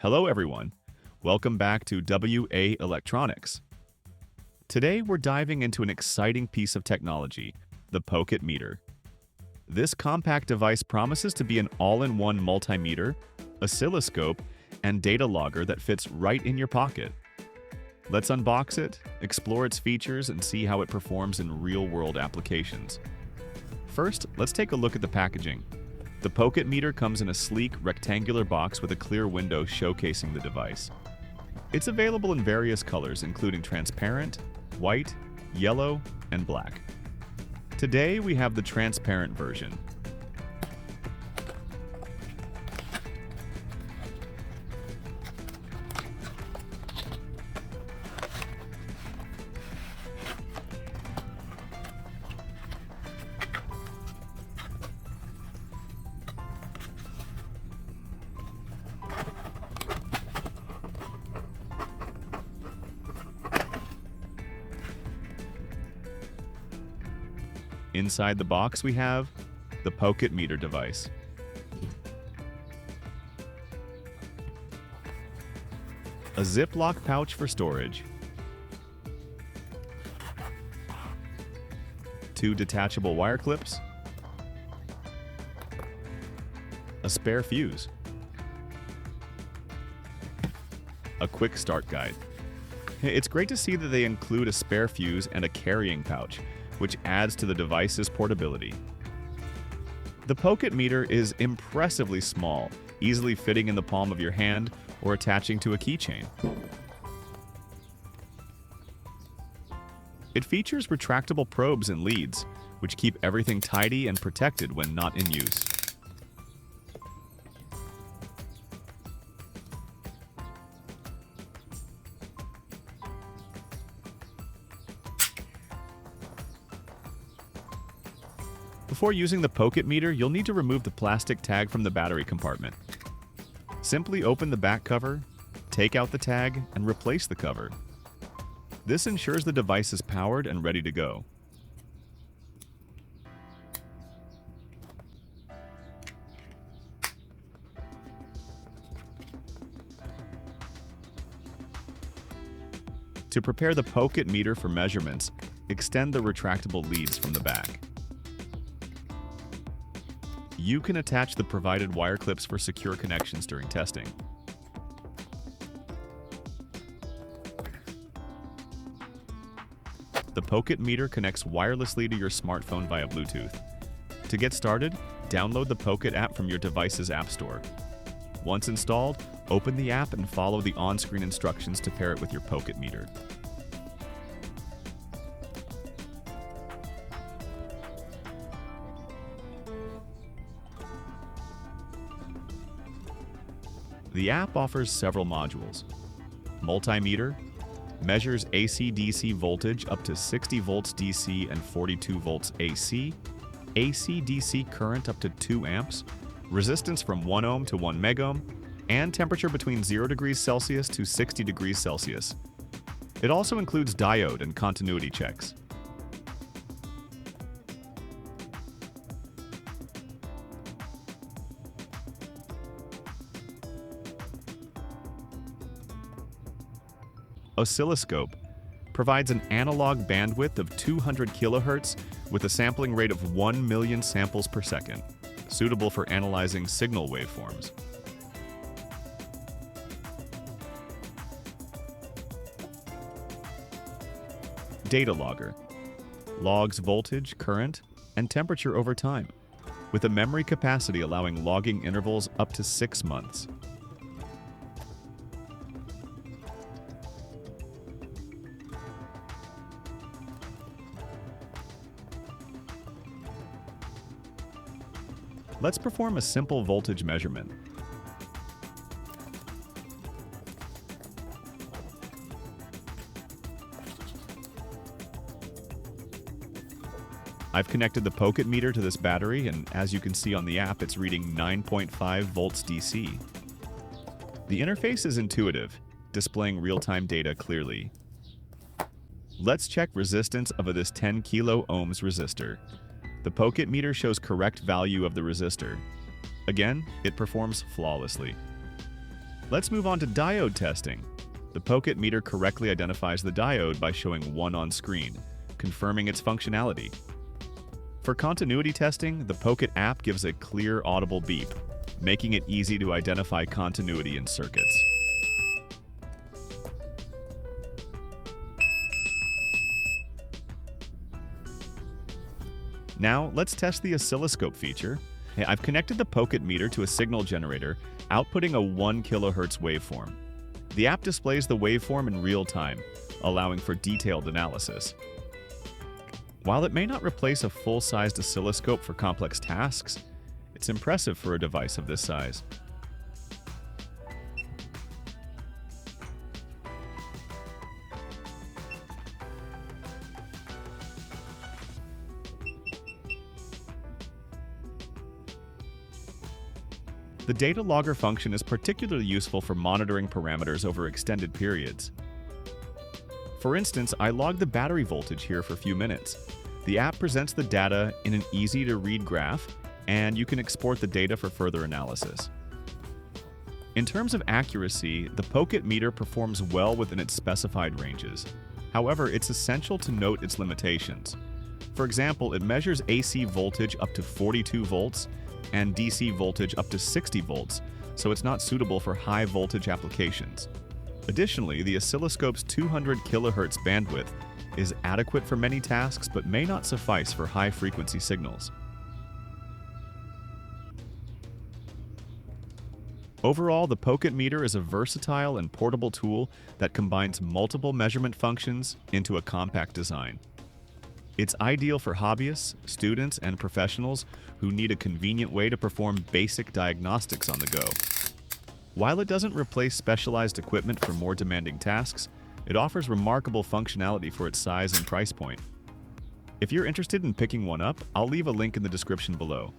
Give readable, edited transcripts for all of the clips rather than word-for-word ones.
Hello everyone. Welcome back to WA Electronics. Today we're diving into an exciting piece of technology, the Pokit Meter. This compact device promises to be an all-in-one multimeter, oscilloscope, and data logger that fits right in your pocket. Let's unbox it, explore its features, and see how it performs in real-world applications. First, let's take a look at the packaging. The Pokit Meter comes in a sleek, rectangular box with a clear window showcasing the device. It's available in various colors, including transparent, white, yellow, and black. Today, we have the transparent version. Inside the box, we have the Pokit Meter device. A Ziploc pouch for storage. 2 detachable wire clips. A spare fuse. A quick start guide. It's great to see that they include a spare fuse and a carrying pouch, which adds to the device's portability. The Pokit Meter is impressively small, easily fitting in the palm of your hand or attaching to a keychain. It features retractable probes and leads, which keep everything tidy and protected when not in use. Before using the Pokit Meter, you'll need to remove the plastic tag from the battery compartment. Simply open the back cover, take out the tag, and replace the cover. This ensures the device is powered and ready to go. To prepare the Pokit Meter for measurements, extend the retractable leads from the back. You can attach the provided wire clips for secure connections during testing. The Pokit Meter connects wirelessly to your smartphone via Bluetooth. To get started, download the Pokit app from your device's app store. Once installed, open the app and follow the on-screen instructions to pair it with your Pokit Meter. The app offers several modules. Multimeter measures AC-DC voltage up to 60 volts DC and 42 volts AC, AC-DC current up to 2 amps, resistance from 1 ohm to 1 megohm, and temperature between 0 degrees Celsius to 60 degrees Celsius. It also includes diode and continuity checks. Oscilloscope provides an analog bandwidth of 200 kHz with a sampling rate of 1 million samples per second, suitable for analyzing signal waveforms. Data logger logs voltage, current, and temperature over time, with a memory capacity allowing logging intervals up to 6 months. Let's perform a simple voltage measurement. I've connected the Pokit Meter to this battery, and as you can see on the app, it's reading 9.5 volts DC. The interface is intuitive, displaying real-time data clearly. Let's check resistance of this 10 kilo ohms resistor. The Pokit Meter shows correct value of the resistor. Again, it performs flawlessly. Let's move on to diode testing. The Pokit Meter correctly identifies the diode by showing 1 on screen, confirming its functionality. For continuity testing, the Pokit app gives a clear audible beep, making it easy to identify continuity in circuits. Now, let's test the oscilloscope feature. I've connected the Pokit Meter to a signal generator, outputting a 1 kHz waveform. The app displays the waveform in real time, allowing for detailed analysis. While it may not replace a full-sized oscilloscope for complex tasks, it's impressive for a device of this size. The data logger function is particularly useful for monitoring parameters over extended periods. For instance, I logged the battery voltage here for a few minutes. The app presents the data in an easy-to-read graph, and you can export the data for further analysis. In terms of accuracy, the Pokit Meter performs well within its specified ranges. However, it's essential to note its limitations. For example, it measures AC voltage up to 42 volts and DC voltage up to 60 volts, so it's not suitable for high voltage applications. Additionally, the oscilloscope's 200 kHz bandwidth is adequate for many tasks but may not suffice for high-frequency signals. Overall, the Pokit Meter is a versatile and portable tool that combines multiple measurement functions into a compact design. It's ideal for hobbyists, students, and professionals who need a convenient way to perform basic diagnostics on the go. While it doesn't replace specialized equipment for more demanding tasks, it offers remarkable functionality for its size and price point. If you're interested in picking one up, I'll leave a link in the description below.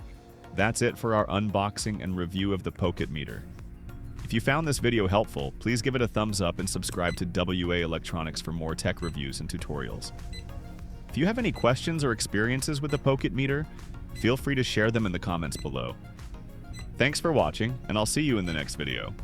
That's it for our unboxing and review of the Pokit Meter. If you found this video helpful, please give it a thumbs up and subscribe to WA Electronics for more tech reviews and tutorials. If you have any questions or experiences with the Pokit Meter, feel free to share them in the comments below. Thanks for watching, and I'll see you in the next video.